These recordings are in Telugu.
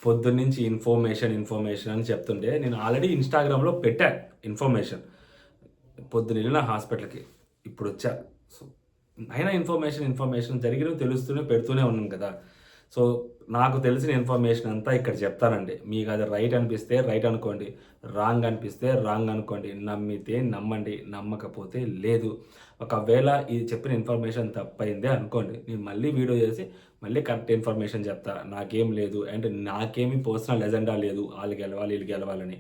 పొద్దున్నుంచి ఇన్ఫర్మేషన్ అని చెప్తుంటే నేను ఆల్రెడీ ఇన్‌స్టాగ్రామ్‌లో పెట్టా ఇన్ఫర్మేషన్. పొద్దునెళ్ళిన హాస్పిటల్‌కి. ఇప్పుడొచ్చా. సో, అయినా ఇన్ఫర్మేషన్ జరిగినవి తెలుస్తూనే పెడుతూనే ఉన్నాను కదా! సో, నాకు తెలిసిన ఇన్ఫర్మేషన్ అంతా ఇక్కడ చెప్తానండి. మీకది రైట్ అనిపిస్తే రైట్ అనుకోండి. రాంగ్ అనిపిస్తే రాంగ్ అనుకోండి. నమ్మితే నమ్మండి. నమ్మకపోతే లేదు. ఒకవేళ ఈ చెప్పిన ఇన్ఫర్మేషన్ తప్పయిందే అనుకోండి. నేను మళ్ళీ వీడియో చేసి మళ్ళీ కరెక్ట్ ఇన్ఫర్మేషన్ చెప్తా. నాకేం లేదు. అండ్ నాకేమి పర్సనల్ ఎజెండా లేదు. ఆళ్ళు గెలవాలి, ఈళ్ళు గెలవాలని.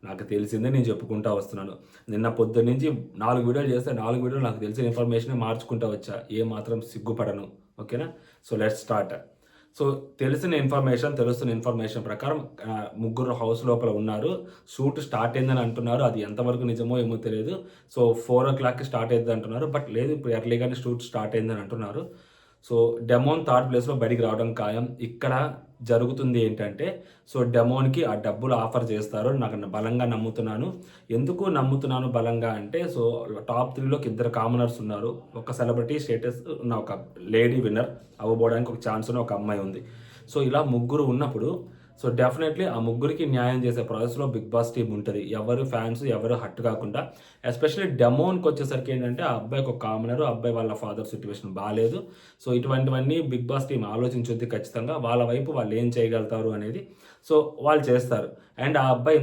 నాకు తెలిసిందే నేను చెప్పుకుంటా వస్తున్నాను. నిన్న పొద్దున్నుంచి 4 వీడియోలు చేస్తే 4 వీడియోలు నాకు తెలిసిన ఇన్ఫర్మేషనే మార్చుకుంటా వచ్చా. ఏ మాత్రం సిగ్గుపడను. ఓకేనా? So, let's start. సో, తెలుస్తున్న ఇన్ఫర్మేషన్ ప్రకారం ముగ్గురు హౌస్ లోపల ఉన్నారు. షూట్ స్టార్ట్ అయిందని అంటున్నారు. అది ఎంతవరకు నిజమో ఏమో తెలియదు. సో, 4:00కి స్టార్ట్ అయిద్ది అంటున్నారు. బట్ లేదు, ఇప్పుడు ఎర్లీగానే షూట్ స్టార్ట్ అయిందని అంటున్నారు. సో, డెమోన్ థర్డ్ ప్లేస్‌లో బయటికి రావడం ఖాయం. ఇక్కడ జరుగుతుంది ఏంటంటే, సో, డెమోన్‌కి ఆ డబ్బులు ఆఫర్ చేస్తారు. నాకు బలంగా నమ్ముతున్నాను. ఎందుకు నమ్ముతున్నాను బలంగా అంటే, సో, టాప్ 3లోకి ఇద్దరు కామనర్స్ ఉన్నారు. ఒక సెలబ్రిటీ స్టేటస్ ఉన్న ఒక లేడీ విన్నర్ అవ్వబోవడానికి ఒక ఛాన్స్ ఉన్న ఒక అమ్మాయి ఉంది. సో, ఇలా ముగ్గురు ఉన్నప్పుడు సో, డెఫినెట్‌లీ ఆ ముగ్గురికి న్యాయం చేసే ప్రాసెస్‌లో బిగ్ బాస్ టీమ్ ఉంటది. ఎవరు ఫ్యాన్స్ ఎవరు హర్ట్ కాకుండా. ఎస్పెషల్లీ డెమోన్‌కొచ్చేసరికి ఏంటంటే, ఆ అబ్బాయికి ఒక కామనరు, ఆ అబ్బాయి వాళ్ళ ఫాదర్ సిట్యుయేషన్ బాలేదు. సో, ఇటువంటివన్నీ బిగ్ బాస్ టీమ్ ఆలోచించుద్ది ఖచ్చితంగా. వాళ్ళ వైపు వాళ్ళు ఏం చేయగలుగుతారు అనేది సో, వాళ్ళు చేస్తారు. అండ్ ఆ అబ్బాయి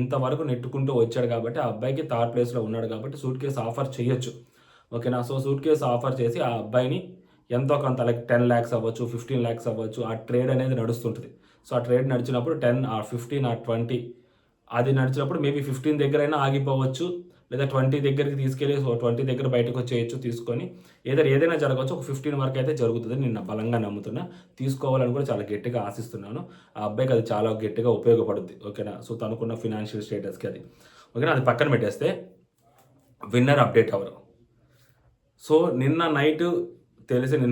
ఇంతవరకు నెట్టుకుంటూ వచ్చాడు కాబట్టి, ఆ అబ్బాయికి థర్డ్ ప్లేస్‌లో ఉన్నాడు కాబట్టి సూట్ కేస్ ఆఫర్ చేయొచ్చు. ఓకేనా? సో, సూట్ కేస్ ఆఫర్ చేసి ఆ అబ్బాయిని ఎంతో కొంత లైక్ 10,00,000 అవ్వచ్చు, 15,00,000 అవ్వచ్చు. ఆ ట్రేడ్ అనేది నడుస్తుంటది. సో, ఆ ట్రేడ్ నడిచినప్పుడు 10 ఆర్ 15 ఆర్ 20 అది నడిచినప్పుడు మేబీ 15 దగ్గరైనా ఆగిపోవచ్చు. లేదా 20 దగ్గరికి తీసుకెళ్ళి సో, 20 దగ్గర బయటకొచ్చేయొచ్చు తీసుకొని. ఏదైనా జరగవచ్చు. ఒక 15 వరకైతే జరుగుతదని నేను బలంగా నమ్ముతున్నా. తీసుకోవాలని కూడా చాలా గట్టిగా ఆశిస్తున్నాను. ఆ అబ్బాయికి అది చాలా గట్టిగా ఉపయోగపడుద్ది. ఓకేనా? సో, తనకున్న ఫినాన్షియల్ స్టేటస్‌కి అది. ఓకేనా? అది పక్కన పెట్టేస్తే విన్నర్ అప్డేట్ అవ్వరు. సో, నిన్న నైటు తెలుస్తున్న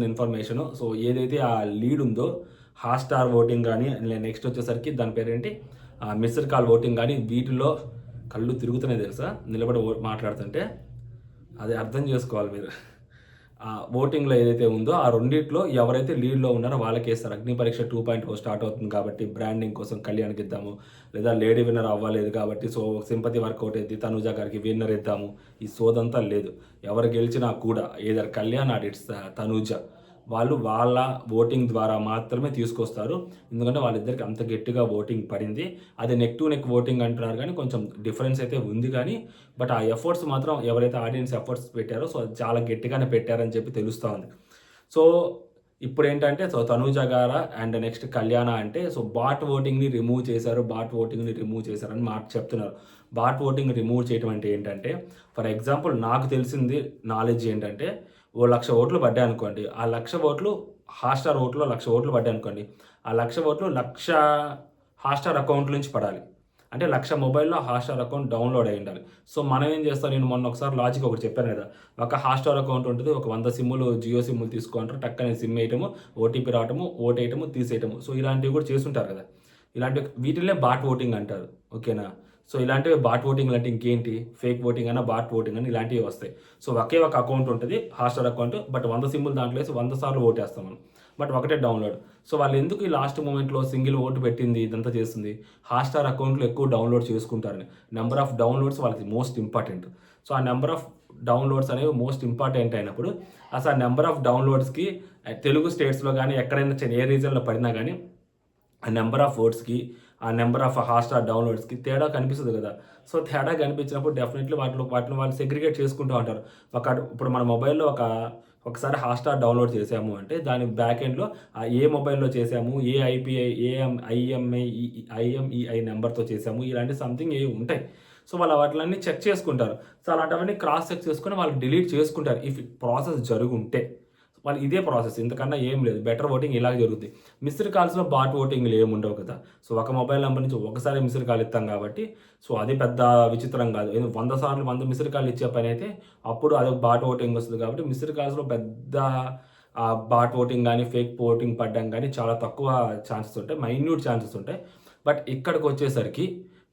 ఇన్ఫర్మేషను సో, ఏదైతే ఆ లీడ్ ఉందో హాట్‌స్టార్ ఓటింగ్ గాని, నెక్స్ట్ వచ్చేసరికి దాని పేరేంటి మిస్డ్ కాల్ ఓటింగ్ గాని వీటిల్లో కళ్ళు తిరుగుతున్నాయి తెలుసా? నిలబడి మాట్లాడుతుంటే. అది అర్థం చేసుకోవాలి మీరు. ఓటింగ్‌లో ఏదైతే ఉందో ఆ రెండిట్లో ఎవరైతే లీడ్‌లో ఉన్నారో వాళ్ళకేస్తారు. అగ్ని పరీక్ష 2.0 స్టార్ట్ అవుతుంది కాబట్టి బ్రాండింగ్ కోసం కళ్యాణ్‌కి ఇద్దాము. లేదా లేడీ విన్నర్ అవ్వలేదు కాబట్టి సో, సింపతి వర్కౌట్ అయిద్ది. తనూజ గారికి విన్నర్ ఇద్దాము. ఈ సోదంతా లేదు. ఎవరు గెలిచినా కూడా either Kalyan or it's Tanuja. వాళ్ళు వాళ్ళ ఓటింగ్ ద్వారా మాత్రమే తీసుకొస్తారు. ఎందుకంటే వాళ్ళిద్దరికి అంత గట్టిగా ఓటింగ్ పడింది. అది నెక్ టు నెక్ ఓటింగ్ అంటున్నారు గానీ కొంచెం డిఫరెన్స్ అయితే ఉంది గానీ, బట్ ఆ ఎఫర్ట్స్ మాత్రం ఎవరైతే ఆడియన్స్ ఎఫర్ట్స్ పెట్టారో సో, అది చాలా గట్టిగానే పెట్టారని చెప్పి తెలుస్తా ఉంది. సో, ఇప్పుడేంటంటే so, Tanuja Gara and next కళ్యాణ అంటే సో, బాట్ ఓటింగ్‌ని రిమూవ్ చేశారని మాట చెప్తున్నారు. బాట్ ఓటింగ్ రిమూవ్ చేయడం అంటే ఏంటంటే, ఫర్ ఎగ్జాంపుల్ నాకు తెలిసింది నాలెడ్జ్ ఏంటంటే, ఓ 1,00,000 ఓట్లు పడ్డాయనుకోండి. ఆ 1,00,000 ఓట్లు హాట్‌స్టార్ ఓట్‌లో 1,00,000 ఓట్లు పడ్డాయనుకోండి. ఆ 1,00,000 ఓట్లు 1,00,000 హాట్‌స్టార్ అకౌంట్ నుంచి పడాలి. అంటే 1,00,000 మొబైల్‌లో హాట్‌స్టార్ అకౌంట్ డౌన్‌లోడ్ అయ్యి ఉండాలి. సో, మనం ఏం చేస్తాం నేను మొన్న ఒకసారి లాజిక్ ఒకటి చెప్పాను కదా! ఒక హాట్‌స్టార్ అకౌంట్ ఉంటది. ఒక 100 సిమ్‌లు జియో సిమ్‌లు తీసుకో అంటారు. టక్కనే సిమ్ ఎయటము, ఓటీపీ రావటము, ఓటేయటము, తీసేయటము. సో, ఇలాంటివి కూడా చేసుంటారు కదా! వీటిల్నే బాట్ ఓటింగ్ అంటారు. ఓకేనా? సో, ఇలాంటివి బాట్ ఓటింగ్‌లు అంటే ఇంకేంటి? ఫేక్ ఓటింగ్ అన్నా, బాట్ ఓటింగ్ అని ఇలాంటివి వస్తాయి. సో, ఒకే ఒక అకౌంట్ ఉంటది. Hotstar account. బట్ 100 సిమ్‌లు దాంట్లో ఏసి 100 సార్లు ఓటేస్తాం మనం. బట్ ఒకటే డౌన్‌లోడ్. సో, వాళ్ళెందుకు ఈ లాస్ట్ మొమెంట్‌లో సింగిల్ ఓటు పెట్టింది, ఇదంతా చేస్తుంది? హాట్‌స్టార్ అకౌంట్‌లో ఎక్కువ డౌన్‌లోడ్ చేసుకుంటారని. నంబర్ ఆఫ్ డౌన్‌లోడ్స్ వాళ్ళకి మోస్ట్ ఇంపార్టెంట్. సో, ఆ నంబర్ ఆఫ్ డౌన్‌లోడ్స్ అనేవి మోస్ట్ ఇంపార్టెంట్ అయినప్పుడు, అసలు ఆ నంబర్ ఆఫ్ డౌన్‌లోడ్స్‌కి తెలుగు స్టేట్స్‌లో గాని, ఎక్కడైనా ఏ రీజియన్‌లో పడినా గాని, ఆ నంబర్ ఆఫ్ ఓట్స్‌కి, ఆ నంబర్ ఆఫ్ హాట్‌స్టార్ డౌన్‌లోడ్స్‌కి తేడా కనిపిస్తది గదా! సో, తేడా కనిపించినప్పుడు డెఫినెట్‌లీ వాటిని వాళ్ళు సెగ్రిగేట్ చేసుకుంటూ ఉంటారు. ఇప్పుడు మన మొబైల్‌లో ఒకసారి హాట్‌స్టార్ డౌన్‌లోడ్ చేసాము అంటే, దాని బ్యాక్ ఎండ్‌లో ఏ మొబైల్‌లో చేసాము, ఏ ఐపీఐ, ఐఎంఈఐ నంబర్‌తో చేసాము, ఇలాంటి సంథింగ్ ఏవో ఉంటాయి. సో, వాళ్ళు వాటిలన్నీ చెక్ చేసుకుంటారు. సో, అలాంటివన్నీ క్రాస్ చెక్ చేసుకొని వాళ్ళు డిలీట్ చేసుకుంటారు. ఇఫ్ ప్రాసెస్ జరుగుంటే. వాళ్ళు ఇదే ప్రాసెస్ ఇంతకన్నా ఏం లేదు. బెటర్ ఓటింగ్ ఇలాగే జరుగుద్ది. మిస్డ్ కాల్స్‌లో బాట్ ఓటింగ్‌లు ఏమి ఉండవు కదా! సో, ఒక మొబైల్ నంబర్ నుంచి ఒకసారి మిస్డ్ కాల్ ఇత్తాం కాబట్టి, సో, అది పెద్ద విచిత్రం కాదు. 100 సార్లు 100 మిస్డ్ కాల్‌లు ఇచ్చే పనైతే అప్పుడు అది బాట్ ఓటింగ్ వస్తది కాబట్టి, మిస్డ్ కాల్స్‌లో పెద్ద బాట్ ఓటింగ్ గాని, ఫేక్ ఓటింగ్ పడడం గాని చాలా తక్కువ ఛాన్సెస్ ఉంటాయి. మైన్యూట్ ఛాన్సెస్ ఉంటాయి. బట్ ఇక్కడికొచ్చేసరికి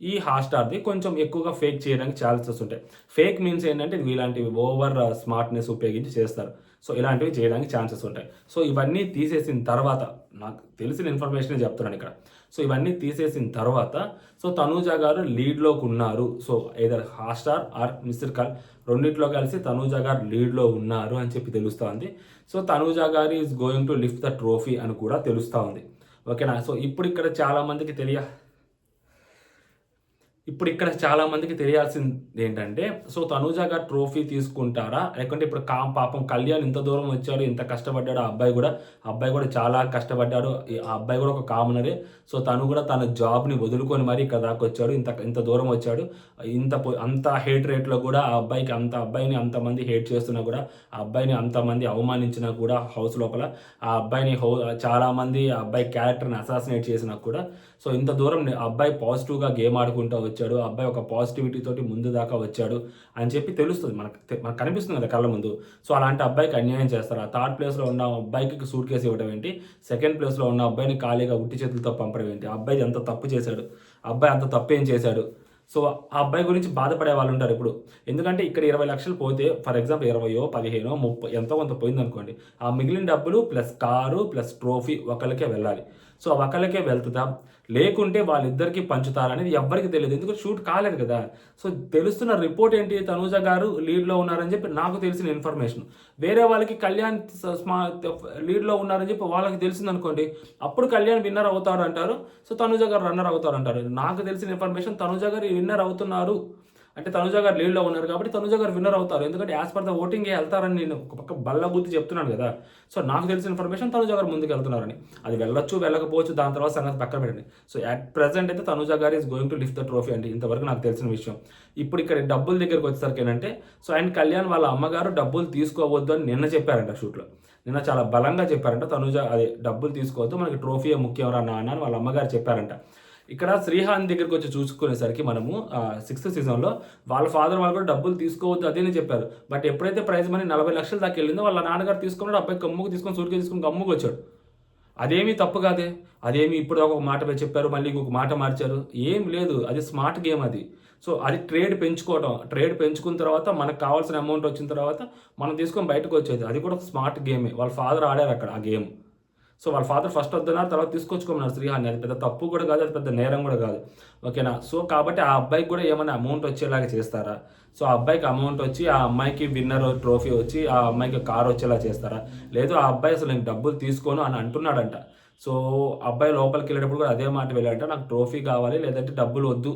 ఈ హాట్‌స్టార్‌ది కొంచెం ఎక్కువగా ఫేక్ చేయడానికి ఛాన్సెస్ ఉంటాయి. ఫేక్ మీన్స్ ఏంటంటే ఇలాంటివి ఓవర్ స్మార్ట్‌నెస్ ఉపయోగించి చేస్తారు. సో ఇలాంటివి చేయడానికి ఛాన్సెస్ ఉంటాయి. సో ఇవన్నీ తీసేసిన తర్వాత నాకు తెలిసిన ఇన్ఫర్మేషన్ చెప్తున్నాను ఇక్కడ. సో ఇవన్నీ తీసేసిన తర్వాత సో తనూజ గారు లీడ్లోకి ఉన్నారు. So either Hotstar or missed call రెండిట్లో కలిసి తనూజ గారు లీడ్లో ఉన్నారు అని చెప్పి తెలుస్తోంది. సో తనూజ గారు is going to lift the trophy అని కూడా తెలుస్తూ ఉంది. ఓకేనా. సో ఇప్పుడు ఇక్కడ చాలా మందికి తెలియాల్సింది ఏంటంటే సో తనూజ గారు ట్రోఫీ తీసుకుంటారా, లేకుంటే ఇప్పుడు పాపం కళ్యాణ్ ఇంత దూరం వచ్చాడు, ఇంత కష్టపడ్డాడు, ఆ అబ్బాయి కూడా చాలా కష్టపడ్డాడు, ఆ అబ్బాయి కూడా ఒక కామనరే. సో తను కూడా తన జాబ్ని వదులుకొని మరి ఇక్కడ దాకా వచ్చాడు, ఇంత దూరం వచ్చాడు, అంత హేట్ రేట్లో కూడా ఆ అబ్బాయిని అంతమంది హేట్ చేస్తున్నా కూడా, ఆ అబ్బాయిని అంతమంది అవమానించినా కూడా హౌస్ లోపల, ఆ అబ్బాయిని చాలామంది ఆ అబ్బాయి క్యారెక్టర్ని అసాసినేట్ చేసినా కూడా సో ఇంత దూరం అబ్బాయి పాజిటివ్గా గేమ్ ఆడుకుంటూ వచ్చాడు, అబ్బాయి ఒక పాజిటివిటీ తోటి ముందు దాకా వచ్చాడు అని చెప్పి తెలుస్తుంది, మనకు కనిపిస్తుంది కదా కళ్ళ ముందు. సో అలాంటి అబ్బాయికి అన్యాయం చేస్తారు. ఆ థర్డ్ ప్లేస్లో ఉన్న అబ్బాయికి సూట్ కేసు ఇవ్వడం ఏంటి, సెకండ్ ప్లేస్లో ఉన్న అబ్బాయిని ఖాళీగా ఉట్టి చేతులతో పంపడం ఏంటి, ఆ అబ్బాయి ఎంత తప్పు చేశాడు, అబ్బాయి అంత తప్పు ఏం చేశాడు. సో ఆ అబ్బాయి గురించి బాధపడే వాళ్ళు ఉంటారు ఇప్పుడు. ఎందుకంటే ఇక్కడ 20 లక్షలు పోతే ఫర్ ఎగ్జాంపుల్ 20, 15, 30 ఎంతో కొంత పోయింది అనుకోండి, ఆ మిగిలిన డబ్బులు ప్లస్ కారు ప్లస్ ట్రోఫీ ఒకరికే వెళ్ళాలి. సో ఒకరికే వెళ్తుందా లేకుంటే వాళ్ళిద్దరికీ పంచుతారనేది ఎవ్వరికి తెలియదు, ఎందుకంటే షూట్ కాలేదు కదా. సో తెలుస్తున్న రిపోర్ట్ ఏంటి, తనూజ గారు లీడ్లో ఉన్నారని చెప్పి నాకు తెలిసిన ఇన్ఫర్మేషన్. వేరే వాళ్ళకి కళ్యాణ్ లీడ్లో ఉన్నారని చెప్పి వాళ్ళకి తెలిసింది అనుకోండి, అప్పుడు కళ్యాణ్ విన్నర్ అవుతారు అంటారు, సో తనూజ గారు రన్నర్ అవుతారు అంటారు. నాకు తెలిసిన ఇన్ఫర్మేషన్ తనూజ గారు విన్నర్ అవుతున్నారు అంటే తనూజ గారు లీడ్లో ఉన్నారు కాబట్టి తనూజ గారు విన్నర్ అవుతారు, ఎందుకంటే యాజ్ పర్ ద ఓటింగ్ వెళ్తారని నేను ఒక పక్క బల్లగుద్ది చెప్తున్నాను కదా. సో నాకు తెలిసిన ఇన్ఫర్మేషన్ తనూజ గారు ముందుకు వెళ్తున్నారని, అది వెళ్ళొచ్చు వెళ్ళకపోవచ్చు దాని తర్వాత సంగతి పక్కన పెట్టండి. సో అట్ ప్రెసెంట్ అయితే తనూజ గారు is going to lift the trophy అండి, ఇంతవరకు నాకు తెలిసిన విషయం. ఇప్పుడు ఇక్కడ డబ్బుల దగ్గరికి వచ్చేసరికి ఏంటంటే సో అండ్ కళ్యాణ్ వాళ్ళ అమ్మగారు డబ్బులు తీసుకోవద్దు అని నిన్న చెప్పారంట షూట్లో, నిన్న చాలా బలంగా చెప్పారంట. తనూజ అదే డబ్బులు తీసుకోవద్దు, మనకి ట్రోఫీయే ముఖ్యం రా నాన్న అని వాళ్ళ అమ్మగారు చెప్పారంట. ఇక్కడ శ్రీహాన్ దగ్గరికి వచ్చి చూసుకునేసరికి మనము 6th సీజన్లో వాళ్ళ ఫాదర్ వాళ్ళు కూడా డబ్బులు తీసుకోవద్దు అదేనే చెప్పారు. బట్ ఎప్పుడైతే ప్రైజ్ మనీ 40 లక్షలు దాకా వెళ్ళిందో వాళ్ళ నాన్నగారు తీసుకున్నాడు, అబ్బాయి కమ్ముకు తీసుకొని సూట్కి తీసుకొని కమ్ముకు వచ్చాడు. అదేమీ తప్పు కాదే, అదేమి ఇప్పుడు ఒక మాట చెప్పారు మళ్ళీ ఇంకొక మాట మార్చారు, ఏం లేదు, అది స్మార్ట్ గేమ్ అది. సో అది ట్రేడ్ పెంచుకున్న తర్వాత మనకు కావాల్సిన అమౌంట్ వచ్చిన తర్వాత మనం తీసుకొని బయటకు వచ్చేది, అది కూడా ఒక స్మార్ట్ గేమే. వాళ్ళ ఫాదర్ ఆడారు అక్కడ ఆ గేమ్. సో వాళ్ళ ఫాదర్ ఫస్ట్ వద్దన్నారు, తర్వాత తీసుకొచ్చుకోమన్నారు శ్రీహాన్ని, అది పెద్ద తప్పు కూడా కాదు, అది పెద్ద నేరం కూడా కాదు. ఓకేనా. సో కాబట్టి ఆ అబ్బాయికి కూడా ఏమైనా అమౌంట్ వచ్చేలాగా చేస్తారా, సో ఆ అబ్బాయికి అమౌంట్ వచ్చి ఆ అమ్మాయికి విన్నర్ ట్రోఫీ వచ్చి ఆ అమ్మాయికి కారు వచ్చేలా చేస్తారా, లేదు ఆ అబ్బాయి అసలు నేను డబ్బులు తీసుకోను అని అంటున్నాడంట. సో అబ్బాయి లోపలికి వెళ్ళేటప్పుడు కూడా అదే మాట వెళ్ళాడంట, నాకు ట్రోఫీ కావాలి లేదంటే డబ్బులు వద్దు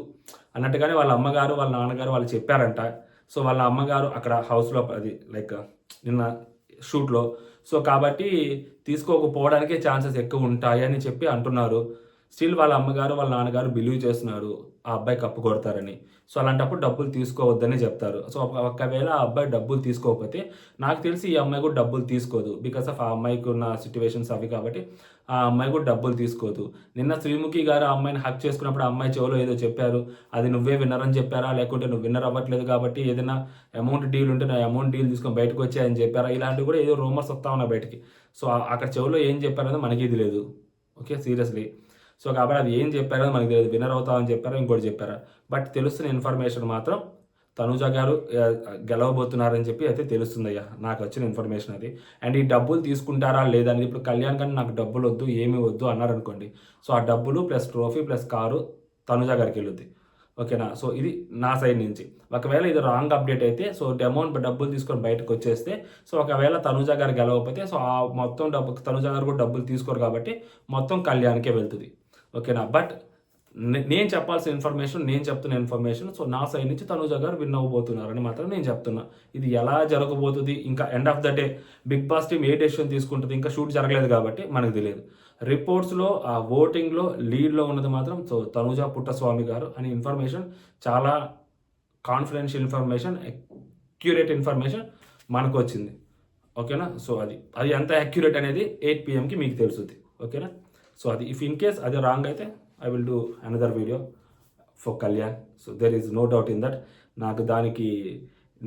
అన్నట్టుగానే వాళ్ళ అమ్మగారు వాళ్ళ నాన్నగారు వాళ్ళు చెప్పారంట. సో వాళ్ళ అమ్మగారు అక్కడ హౌస్లో అది లైక్ నిన్న షూట్లో, సో కాబట్టి తీసుకోకపోవడానికే ఛాన్సెస్ ఎక్కువ ఉంటాయి అని చెప్పి అంటున్నారు. స్టిల్ వాళ్ళ అమ్మగారు వాళ్ళ నాన్నగారు బిలీవ్ చేస్తున్నారు ఆ అబ్బాయి కప్పు కొడతారని. సో అలాంటప్పుడు డబ్బులు తీసుకోవద్దని చెప్తారు. సో ఒకవేళ ఆ అబ్బాయి డబ్బులు తీసుకోకపోతే నాకు తెలిసి ఈ అమ్మాయి కూడా డబ్బులు తీసుకోదు, బికాస్ ఆఫ్ ఆ అమ్మాయికి ఉన్న సిచ్యువేషన్స్ అవి కాబట్టి ఆ అమ్మాయి కూడా డబ్బులు తీసుకోదు. నిన్న శ్రీముఖి గారు ఆ అమ్మాయిని హక్ చేసుకున్నప్పుడు ఆ అమ్మాయి చెవులో ఏదో చెప్పారు, అది నువ్వే విన్నర్ అని చెప్పారా, లేకుంటే నువ్వు విన్నర్ అవ్వట్లేదు కాబట్టి ఏదైనా అమౌంట్ డీల్ ఉంటే నా అమౌంట్ డీల్ తీసుకొని బయటకు వచ్చాయని చెప్పారా, ఇలాంటివి కూడా ఏదో రూమర్స్ వస్తా ఉన్నాయి బయటికి. సో అక్కడ చెవులో ఏం చెప్పారనేది మనకి ఇది లేదు. Okay, seriously. సో కాబట్టి అది ఏం చెప్పారో మనకి తెలియదు, విన్నర్ అవుతామని చెప్పారా ఇంకోటి చెప్పారా. బట్ తెలుస్తున్న ఇన్ఫర్మేషన్ మాత్రం తనూజ గారు గెలవబోతున్నారని చెప్పి అయితే తెలుస్తుందయ్యా, నాకు వచ్చిన ఇన్ఫర్మేషన్ అది. అండ్ ఈ డబ్బులు తీసుకుంటారా లేదా అనేది ఇప్పుడు కళ్యాణ్ కానీ నాకు డబ్బులు వద్దు ఏమీ వద్దు అన్నారు అనుకోండి, సో ఆ డబ్బులు plus trophy plus car Tanuja గారికి వెళ్ళుద్ది. ఓకేనా. సో ఇది నా సైడ్ నుంచి. ఒకవేళ ఇది రాంగ్ అప్డేట్ అయితే సో అమౌంట్ డబ్బులు తీసుకొని బయటకు వచ్చేస్తే సో ఒకవేళ తనూజ గారు గెలవకపోతే సో ఆ మొత్తం డబ్బు తనూజ గారు కూడా డబ్బులు తీసుకోరు కాబట్టి మొత్తం కళ్యాణ్కే వెళ్తుంది. ఓకేనా. బట్ నేను చెప్పాల్సిన ఇన్ఫర్మేషన్ నేను చెప్తున్న ఇన్ఫర్మేషన్, సో నా సైడ్ నుంచి తనూజ గారు విన్ అవ్వబోతున్నారని మాత్రం నేను చెప్తున్నా. ఇది ఎలా జరగబోతుంది ఇంకా end of the day big boss team A decision తీసుకుంటుంది, ఇంకా షూట్ జరగలేదు కాబట్టి మనకు తెలియదు. రిపోర్ట్స్లో ఆ ఓటింగ్లో లీడ్లో ఉన్నది మాత్రం సో తనూజ పుట్టస్వామి గారు అనే ఇన్ఫర్మేషన్ చాలా కాన్ఫిడెన్షియల్ ఇన్ఫర్మేషన్, అక్యురేట్ ఇన్ఫర్మేషన్ మనకు వచ్చింది. ఓకేనా. సో అది ఎంత అక్యురేట్ అనేది 8 PM మీకు తెలుస్తుంది. ఓకేనా. సో అది ఇఫ్ ఇన్ కేస్ అది రాంగ్ అయితే I will do another video for Kalyan. So there is no doubt in that.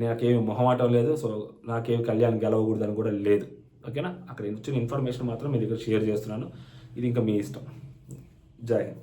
నాకేమి మొహమాటం లేదు, సో నాకేమి కళ్యాణ్ గెలవకూడదని కూడా లేదు. ఓకేనా. అక్కడ ఇచ్చిన ఇన్ఫర్మేషన్ మాత్రం మీ దగ్గర షేర్ చేస్తున్నాను, ఇది ఇంకా మీ ఇష్టం. జై హింద్.